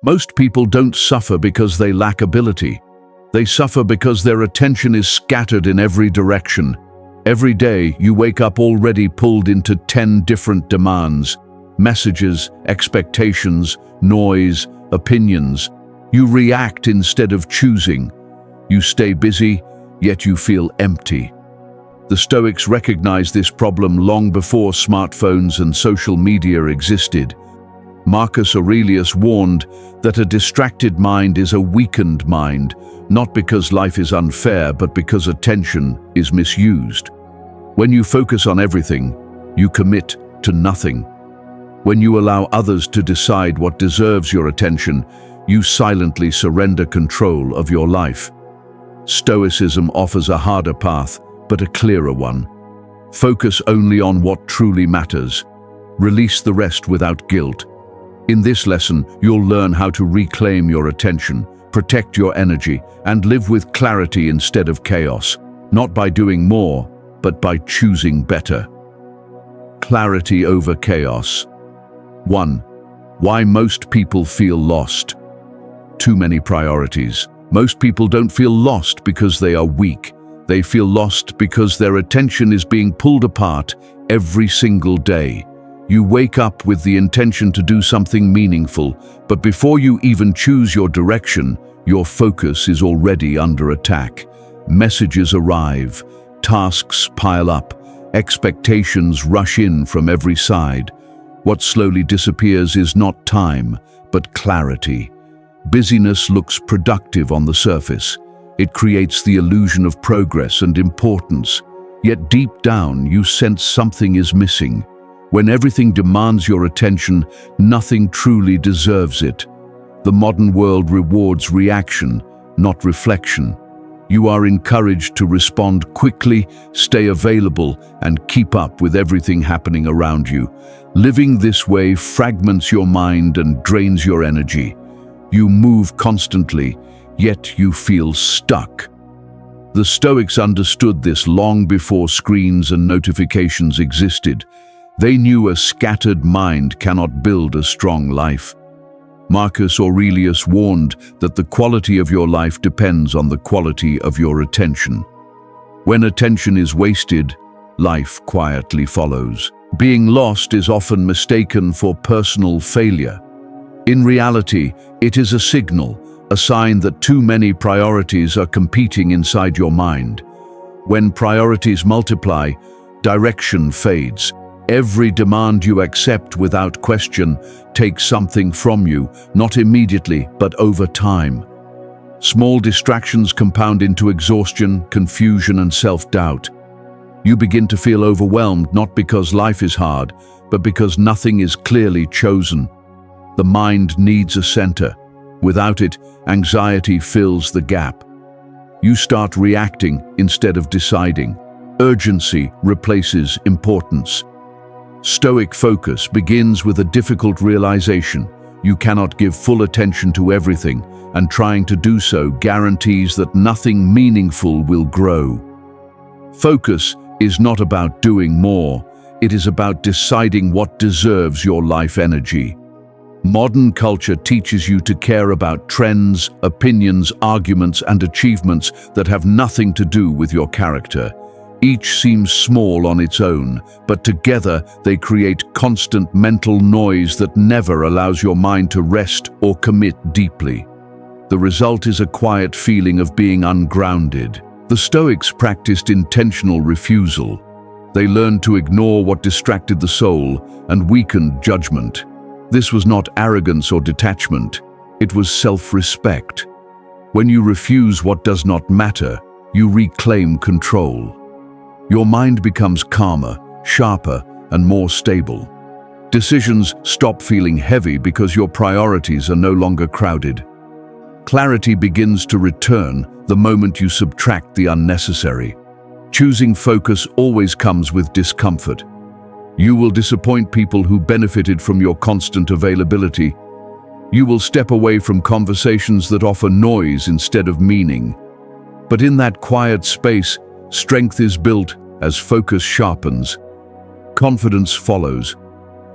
Most people don't suffer because they lack ability. They suffer because their attention is scattered in every direction. Every day, you wake up already pulled into 10 different demands, messages, expectations, noise, opinions. You react instead of choosing. You stay busy, yet you feel empty. The Stoics recognized this problem long before smartphones and social media existed. Marcus Aurelius warned that a distracted mind is a weakened mind, not because life is unfair, but because attention is misused. When you focus on everything, you commit to nothing. When you allow others to decide what deserves your attention, you silently surrender control of your life. Stoicism offers a harder path, but a clearer one. Focus only on what truly matters. Release the rest without guilt. In this lesson, you'll learn how to reclaim your attention, protect your energy, and live with clarity instead of chaos, not by doing more, but by choosing better. Clarity over chaos. 1. Why most people feel lost. Too many priorities. Most people don't feel lost because they are weak. They feel lost because their attention is being pulled apart every single day. You wake up with the intention to do something meaningful, but before you even choose your direction, your focus is already under attack. Messages arrive, tasks pile up, expectations rush in from every side. What slowly disappears is not time, but clarity. Busyness looks productive on the surface. It creates the illusion of progress and importance. Yet deep down, you sense something is missing. When everything demands your attention, nothing truly deserves it. The modern world rewards reaction, not reflection. You are encouraged to respond quickly, stay available, and keep up with everything happening around you. Living this way fragments your mind and drains your energy. You move constantly, yet you feel stuck. The Stoics understood this long before screens and notifications existed. They knew a scattered mind cannot build a strong life. Marcus Aurelius warned that the quality of your life depends on the quality of your attention. When attention is wasted, life quietly follows. Being lost is often mistaken for personal failure. In reality, it is a signal, a sign that too many priorities are competing inside your mind. When priorities multiply, direction fades. Every demand you accept without question takes something from you, not immediately, but over time. Small distractions compound into exhaustion, confusion, and self-doubt. You begin to feel overwhelmed not because life is hard, but because nothing is clearly chosen. The mind needs a center. Without it, anxiety fills the gap. You start reacting instead of deciding. Urgency replaces importance. Stoic focus begins with a difficult realization. You cannot give full attention to everything, and trying to do so guarantees that nothing meaningful will grow. Focus is not about doing more, it is about deciding what deserves your life energy. Modern culture teaches you to care about trends, opinions, arguments, and achievements that have nothing to do with your character. Each seems small on its own, but together they create constant mental noise that never allows your mind to rest or commit deeply. The result is a quiet feeling of being ungrounded. The Stoics practiced intentional refusal. They learned to ignore what distracted the soul and weakened judgment. This was not arrogance or detachment, it was self-respect. When you refuse what does not matter, you reclaim control. Your mind becomes calmer, sharper, and more stable. Decisions stop feeling heavy because your priorities are no longer crowded. Clarity begins to return the moment you subtract the unnecessary. Choosing focus always comes with discomfort. You will disappoint people who benefited from your constant availability. You will step away from conversations that offer noise instead of meaning. But in that quiet space, strength is built as focus sharpens. Confidence follows.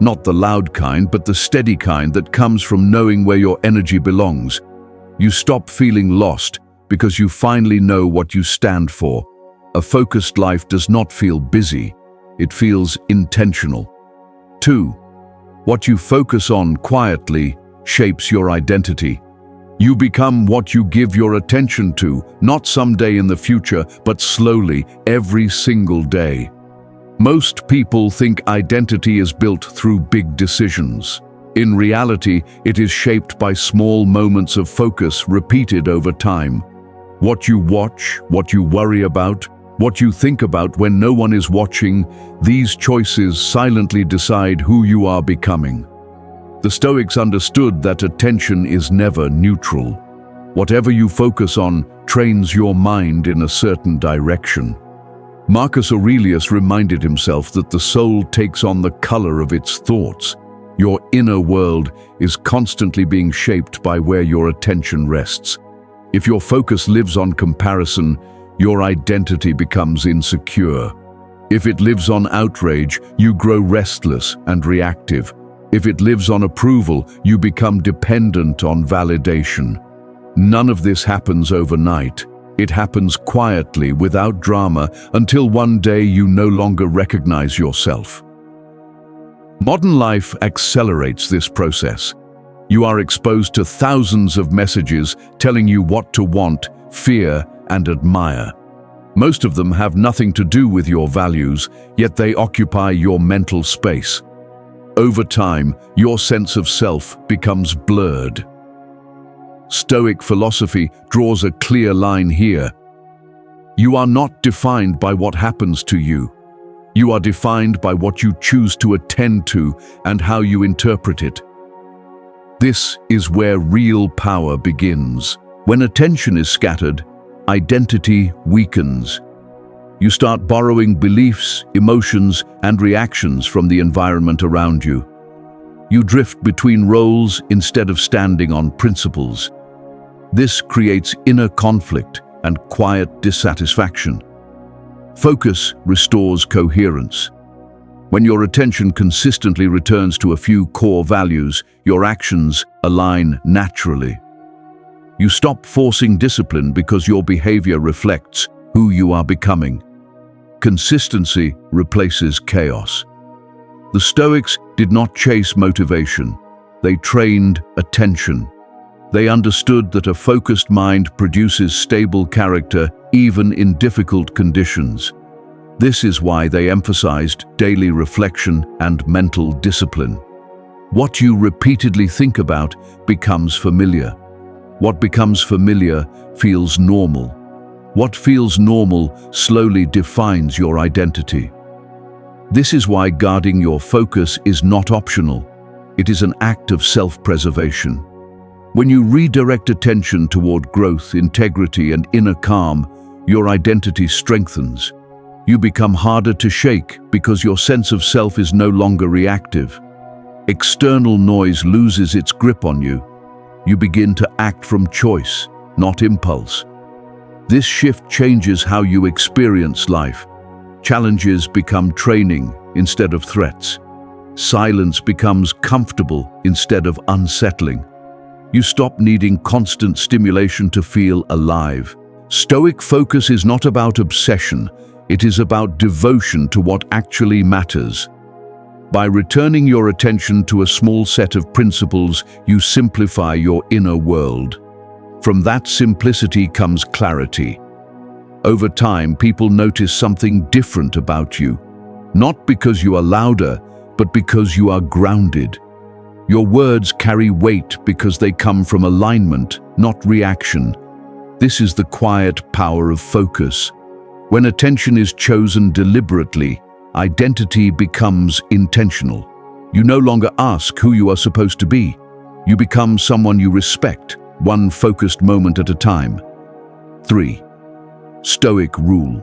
Not the loud kind, but the steady kind that comes from knowing where your energy belongs. You stop feeling lost because you finally know what you stand for. A focused life does not feel busy, it feels intentional. 2. What you focus on quietly shapes your identity. You become what you give your attention to, not someday in the future, but slowly, every single day. Most people think identity is built through big decisions. In reality, it is shaped by small moments of focus repeated over time. What you watch, what you worry about, what you think about when no one is watching, these choices silently decide who you are becoming. The Stoics understood that attention is never neutral. Whatever you focus on trains your mind in a certain direction. Marcus Aurelius reminded himself that the soul takes on the color of its thoughts. Your inner world is constantly being shaped by where your attention rests. If your focus lives on comparison, your identity becomes insecure. If it lives on outrage, you grow restless and reactive. If it lives on approval, you become dependent on validation. None of this happens overnight. It happens quietly, without drama, until one day you no longer recognize yourself. Modern life accelerates this process. You are exposed to thousands of messages telling you what to want, fear, and admire. Most of them have nothing to do with your values, yet they occupy your mental space. Over time, your sense of self becomes blurred. Stoic philosophy draws a clear line here. You are not defined by what happens to you. You are defined by what you choose to attend to and how you interpret it. This is where real power begins. When attention is scattered, identity weakens. You start borrowing beliefs, emotions, and reactions from the environment around you. You drift between roles instead of standing on principles. This creates inner conflict and quiet dissatisfaction. Focus restores coherence. When your attention consistently returns to a few core values, your actions align naturally. You stop forcing discipline because your behavior reflects who you are becoming. Consistency replaces chaos. The Stoics did not chase motivation. They trained attention. They understood that a focused mind produces stable character even in difficult conditions. This is why they emphasized daily reflection and mental discipline. What you repeatedly think about becomes familiar. What becomes familiar feels normal. What feels normal slowly defines your identity. This is why guarding your focus is not optional. It is an act of self-preservation. When you redirect attention toward growth, integrity, and inner calm, your identity strengthens. You become harder to shake because your sense of self is no longer reactive. External noise loses its grip on you. You begin to act from choice, not impulse. This shift changes how you experience life. Challenges become training instead of threats. Silence becomes comfortable instead of unsettling. You stop needing constant stimulation to feel alive. Stoic focus is not about obsession, it is about devotion to what actually matters. By returning your attention to a small set of principles, you simplify your inner world. From that simplicity comes clarity. Over time, people notice something different about you, not because you are louder, but because you are grounded. Your words carry weight because they come from alignment, not reaction. This is the quiet power of focus. When attention is chosen deliberately, identity becomes intentional. You no longer ask who you are supposed to be. You become someone you respect, one focused moment at a time. 3. Stoic rule.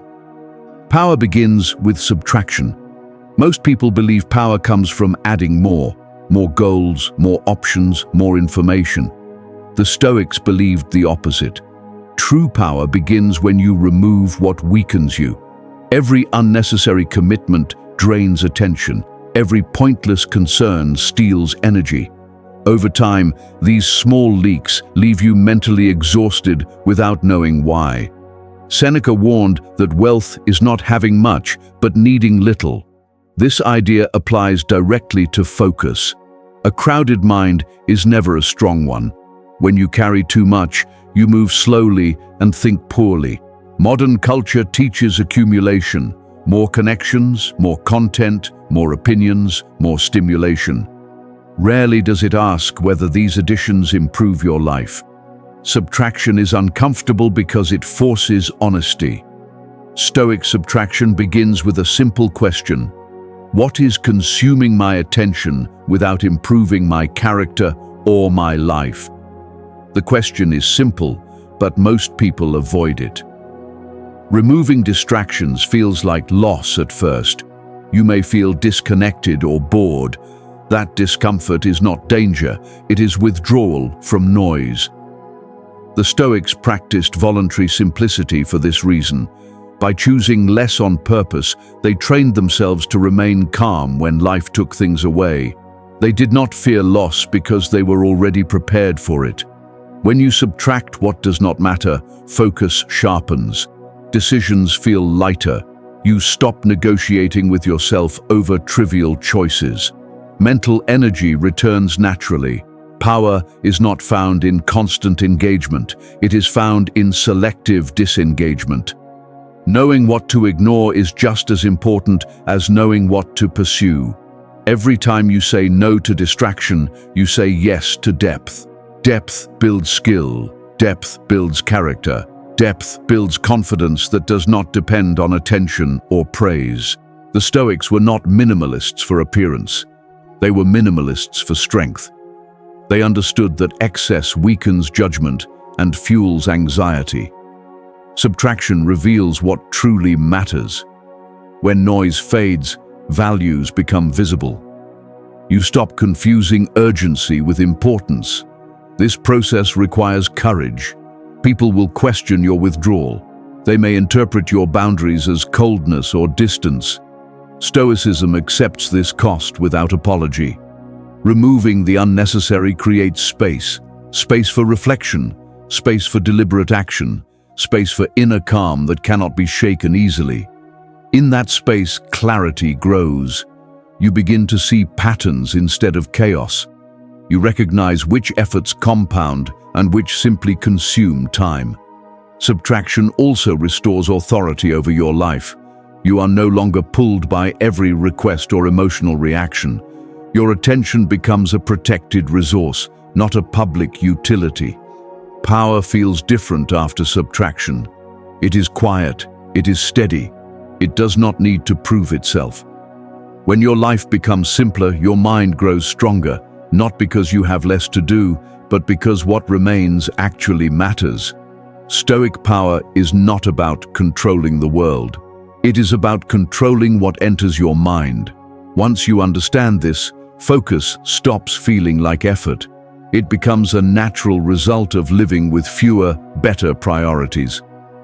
Power begins with subtraction. Most people believe power comes from adding more goals, more options, more information. The Stoics believed the opposite. True power begins when you remove what weakens you. Every unnecessary commitment drains attention. Every pointless concern steals energy. Over time, these small leaks leave you mentally exhausted without knowing why. Seneca warned that wealth is not having much, but needing little. This idea applies directly to focus. A crowded mind is never a strong one. When you carry too much, you move slowly and think poorly. Modern culture teaches accumulation. More connections, more content, more opinions, more stimulation. Rarely does it ask whether these additions improve your life. Subtraction is uncomfortable because it forces honesty. Stoic subtraction begins with a simple question: what is consuming my attention without improving my character or my life? The question is simple, but most people avoid it. Removing distractions feels like loss at first. You may feel disconnected or bored. That discomfort is not danger, it is withdrawal from noise. The Stoics practiced voluntary simplicity for this reason. By choosing less on purpose, they trained themselves to remain calm when life took things away. They did not fear loss because they were already prepared for it. When you subtract what does not matter, focus sharpens. Decisions feel lighter. You stop negotiating with yourself over trivial choices. Mental energy returns naturally. Power is not found in constant engagement. It is found in selective disengagement. Knowing what to ignore is just as important as knowing what to pursue. Every time you say no to distraction, you say yes to depth. Depth builds skill. Depth builds character. Depth builds confidence that does not depend on attention or praise. The Stoics were not minimalists for appearance. They were minimalists for strength. They understood that excess weakens judgment and fuels anxiety. Subtraction reveals what truly matters. When noise fades, values become visible. You stop confusing urgency with importance. This process requires courage. People will question your withdrawal. They may interpret your boundaries as coldness or distance. Stoicism accepts this cost without apology. Removing the unnecessary creates space. Space for reflection, space for deliberate action, space for inner calm that cannot be shaken easily. In that space, clarity grows. You begin to see patterns instead of chaos. You recognize which efforts compound and which simply consume time. Subtraction also restores authority over your life. You are no longer pulled by every request or emotional reaction. Your attention becomes a protected resource, not a public utility. Power feels different after subtraction. It is quiet, it is steady. It does not need to prove itself. When your life becomes simpler, your mind grows stronger, not because you have less to do, but because what remains actually matters. Stoic power is not about controlling the world. It is about controlling what enters your mind. Once you understand this, focus stops feeling like effort. It becomes a natural result of living with fewer, better priorities.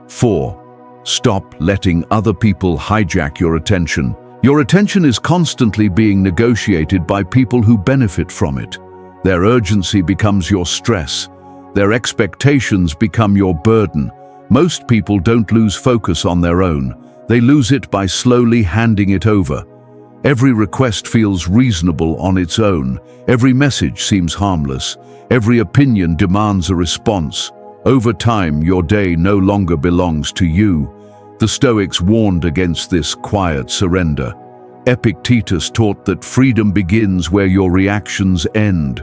4. Stop letting other people hijack your attention. Your attention is constantly being negotiated by people who benefit from it. Their urgency becomes your stress. Their expectations become your burden. Most people don't lose focus on their own. They lose it by slowly handing it over. Every request feels reasonable on its own. Every message seems harmless. Every opinion demands a response. Over time, your day no longer belongs to you. The Stoics warned against this quiet surrender. Epictetus taught that freedom begins where your reactions end.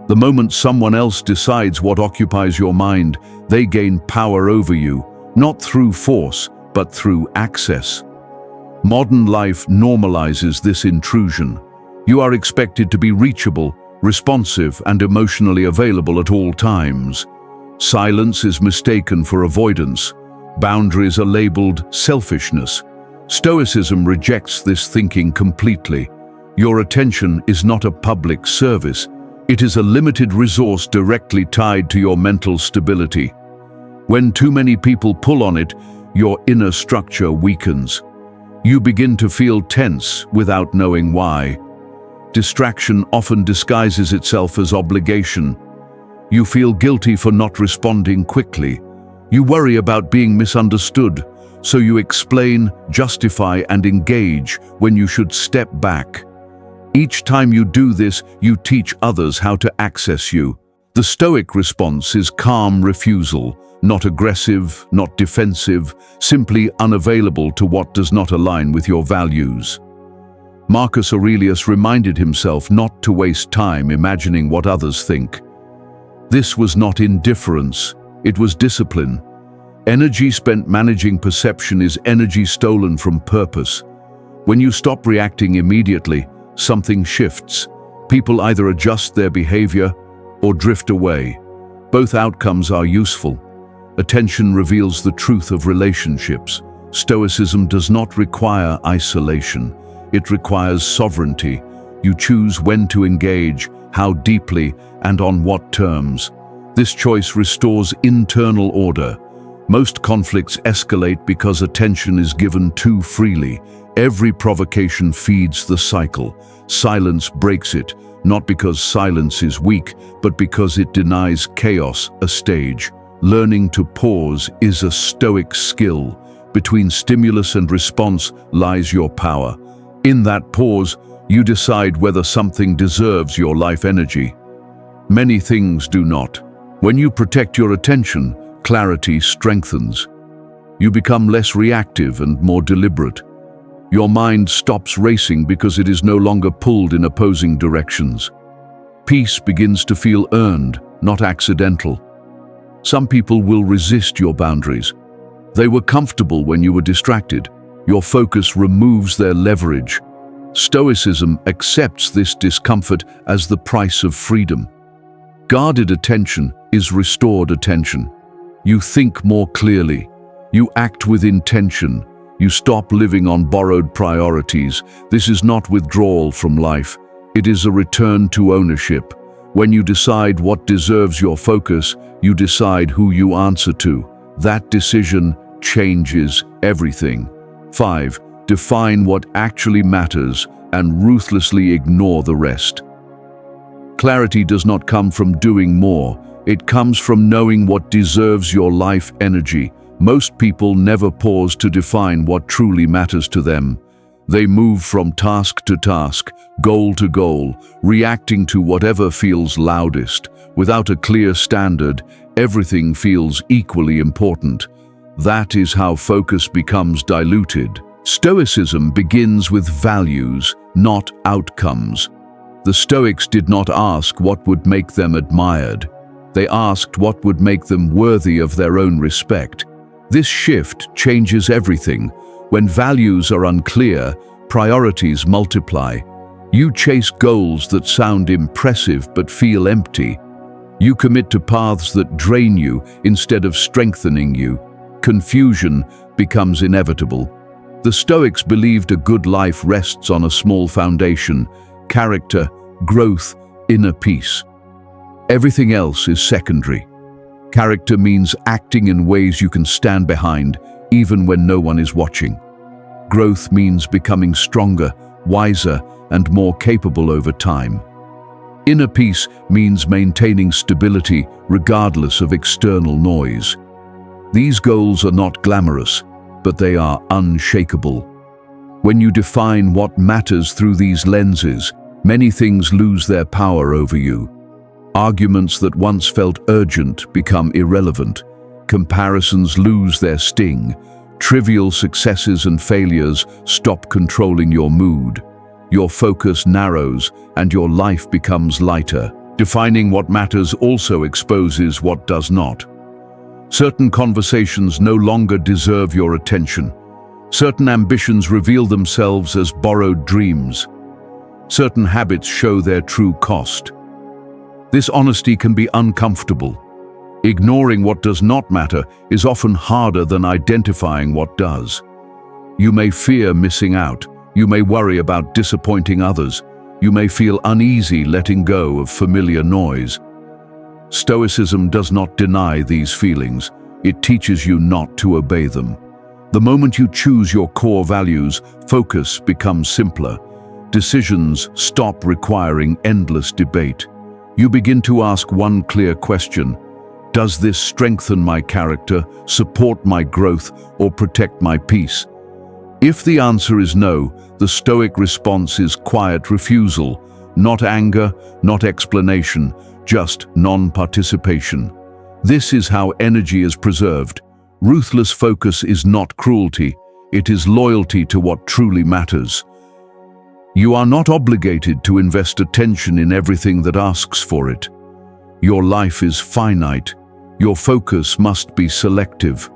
The moment someone else decides what occupies your mind, they gain power over you, not through force, but through access. Modern life normalizes this intrusion. You are expected to be reachable, responsive, and emotionally available at all times. Silence is mistaken for avoidance. Boundaries are labeled selfishness. Stoicism rejects this thinking completely. Your attention is not a public service. It is a limited resource directly tied to your mental stability. When too many people pull on it, your inner structure weakens. You begin to feel tense without knowing why. Distraction often disguises itself as obligation. You feel guilty for not responding quickly. You worry about being misunderstood, so you explain, justify, and engage when you should step back. Each time you do this, you teach others how to access you. The Stoic response is calm refusal, not aggressive, not defensive, simply unavailable to what does not align with your values. Marcus Aurelius reminded himself not to waste time imagining what others think. This was not indifference, it was discipline. Energy spent managing perception is energy stolen from purpose. When you stop reacting immediately, something shifts. People either adjust their behavior or drift away. Both outcomes are useful. Attention reveals the truth of relationships. Stoicism does not require isolation. It requires sovereignty. You choose when to engage, how deeply, and on what terms. This choice restores internal order. Most conflicts escalate because attention is given too freely. Every provocation feeds the cycle. Silence breaks it, not because silence is weak, but because it denies chaos a stage. Learning to pause is a Stoic skill. Between stimulus and response lies your power. In that pause, you decide whether something deserves your life energy. Many things do not. When you protect your attention, clarity strengthens. You become less reactive and more deliberate. Your mind stops racing because it is no longer pulled in opposing directions. Peace begins to feel earned, not accidental. Some people will resist your boundaries. They were comfortable when you were distracted. Your focus removes their leverage. Stoicism accepts this discomfort as the price of freedom. Guarded attention is restored attention. You think more clearly. You act with intention. You stop living on borrowed priorities. This is not withdrawal from life. It is a return to ownership. When you decide what deserves your focus, you decide who you answer to. That decision changes everything. 5. Define what actually matters and ruthlessly ignore the rest. Clarity does not come from doing more. It comes from knowing what deserves your life energy. Most people never pause to define what truly matters to them. They move from task to task, goal to goal, reacting to whatever feels loudest. Without a clear standard, everything feels equally important. That is how focus becomes diluted. Stoicism begins with values, not outcomes. The Stoics did not ask what would make them admired. They asked what would make them worthy of their own respect. This shift changes everything. When values are unclear, priorities multiply. You chase goals that sound impressive but feel empty. You commit to paths that drain you instead of strengthening you. Confusion becomes inevitable. The Stoics believed a good life rests on a small foundation: character, growth, inner peace. Everything else is secondary. Character means acting in ways you can stand behind, even when no one is watching. Growth means becoming stronger, wiser, and more capable over time. Inner peace means maintaining stability regardless of external noise. These goals are not glamorous, but they are unshakable. When you define what matters through these lenses, many things lose their power over you. Arguments that once felt urgent become irrelevant. Comparisons lose their sting. Trivial successes and failures stop controlling your mood. Your focus narrows and your life becomes lighter. Defining what matters also exposes what does not. Certain conversations no longer deserve your attention. Certain ambitions reveal themselves as borrowed dreams. Certain habits show their true cost. This honesty can be uncomfortable. Ignoring what does not matter is often harder than identifying what does. You may fear missing out. You may worry about disappointing others. You may feel uneasy letting go of familiar noise. Stoicism does not deny these feelings. It teaches you not to obey them. The moment you choose your core values, focus becomes simpler. Decisions stop requiring endless debate. You begin to ask one clear question: does this strengthen my character, support my growth, or protect my peace? If the answer is no, the Stoic response is quiet refusal, not anger, not explanation, just non-participation. This is how energy is preserved. Ruthless focus is not cruelty, it is loyalty to what truly matters. You are not obligated to invest attention in everything that asks for it. Your life is finite. Your focus must be selective.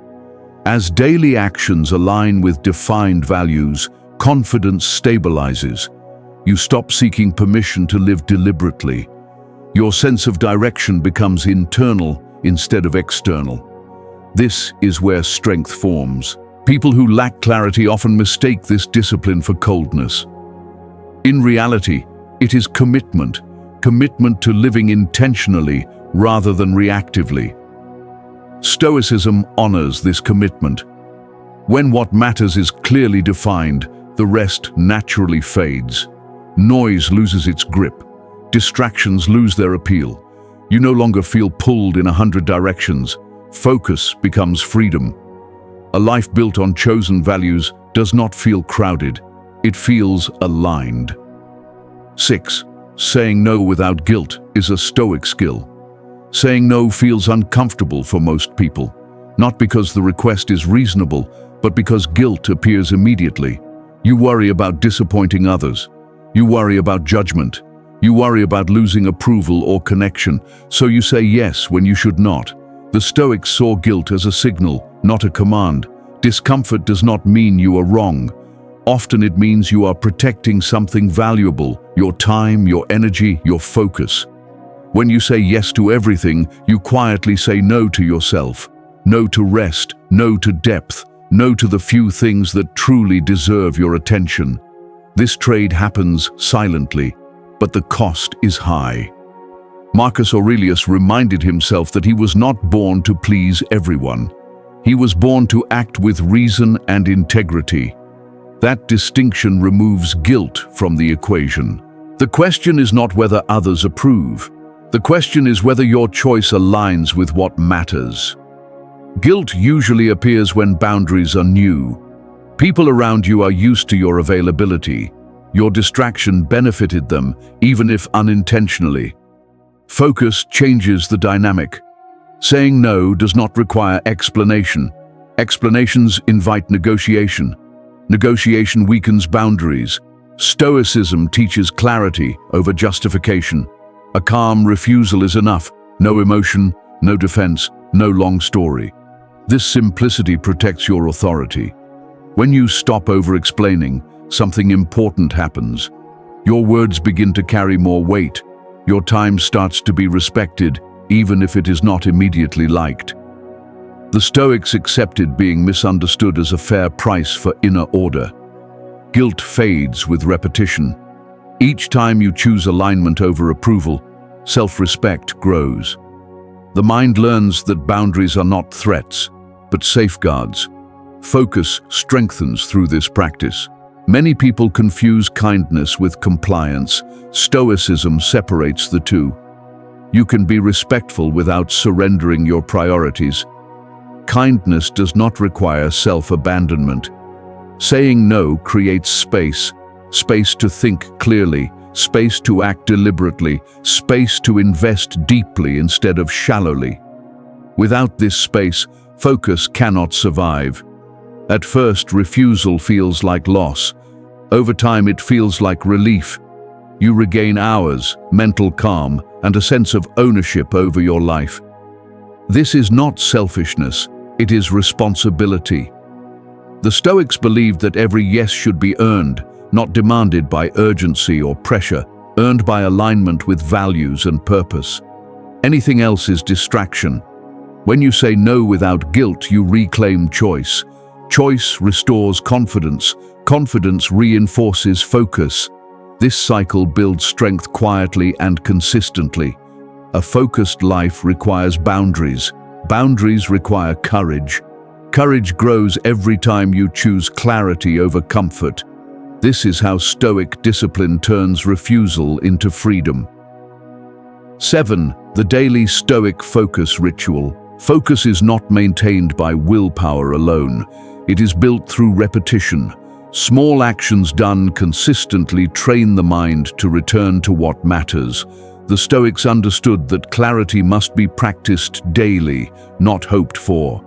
As daily actions align with defined values, confidence stabilizes. You stop seeking permission to live deliberately. Your sense of direction becomes internal instead of external. This is where strength forms. People who lack clarity often mistake this discipline for coldness. In reality, it is commitment to living intentionally rather than reactively. Stoicism honors this commitment. When what matters is clearly defined, the rest naturally fades. Noise loses its grip. Distractions lose their appeal. You no longer feel pulled in 100 directions. Focus becomes freedom. A life built on chosen values does not feel crowded. It feels aligned. 6. Saying no without guilt is a Stoic skill. Saying no feels uncomfortable for most people, not because the request is reasonable, but because guilt appears immediately. You worry about disappointing others. You worry about judgment. You worry about losing approval or connection, so you say yes when you should not. The Stoics saw guilt as a signal, not a command. Discomfort does not mean you are wrong. Often it means you are protecting something valuable: your time, your energy, your focus. When you say yes to everything, you quietly say no to yourself. No to rest, no to depth, no to the few things that truly deserve your attention. This trade happens silently, but the cost is high. Marcus Aurelius reminded himself that he was not born to please everyone. He was born to act with reason and integrity. That distinction removes guilt from the equation. The question is not whether others approve. The question is whether your choice aligns with what matters. Guilt usually appears when boundaries are new. People around you are used to your availability. Your distraction benefited them, even if unintentionally. Focus changes the dynamic. Saying no does not require explanation. Explanations invite negotiation. Negotiation weakens boundaries. Stoicism teaches clarity over justification. A calm refusal is enough. No emotion, no defense, no long story. This simplicity protects your authority. When you stop over-explaining, something important happens. Your words begin to carry more weight. Your time starts to be respected, even if it is not immediately liked. The Stoics accepted being misunderstood as a fair price for inner order. Guilt fades with repetition. Each time you choose alignment over approval, self-respect grows. The mind learns that boundaries are not threats, but safeguards. Focus strengthens through this practice. Many people confuse kindness with compliance. Stoicism separates the two. You can be respectful without surrendering your priorities. Kindness does not require self-abandonment. Saying no creates space to think clearly, space to act deliberately, space to invest deeply instead of shallowly. Without this space, focus cannot survive. At first, refusal feels like loss. Over time, it feels like relief. You regain hours, mental calm, and a sense of ownership over your life. This is not selfishness, it is responsibility. The Stoics believed that every yes should be earned, not demanded by urgency or pressure, earned by alignment with values and purpose. Anything else is distraction. When you say no without guilt, you reclaim choice. Choice restores confidence. Confidence reinforces focus. This cycle builds strength quietly and consistently. A focused life requires boundaries. Boundaries require courage. Courage grows every time you choose clarity over comfort. This is how Stoic discipline turns refusal into freedom. 7. The daily Stoic focus ritual. Focus is not maintained by willpower alone. It is built through repetition. Small actions done consistently train the mind to return to what matters. The Stoics understood that clarity must be practiced daily, not hoped for.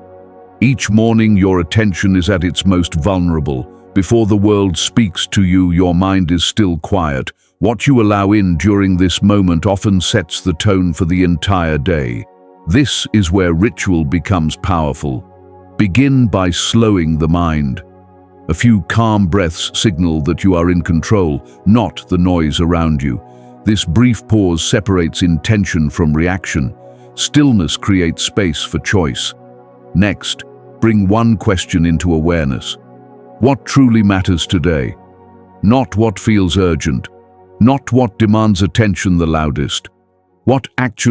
Each morning your attention is at its most vulnerable. Before the world speaks to you, your mind is still quiet. What you allow in during this moment often sets the tone for the entire day. This is where ritual becomes powerful. Begin by slowing the mind. A few calm breaths signal that you are in control, not the noise around you. This brief pause separates intention from reaction. Stillness creates space for choice. Next, bring one question into awareness. What truly matters today? Not what feels urgent, not what demands attention the loudest. What actually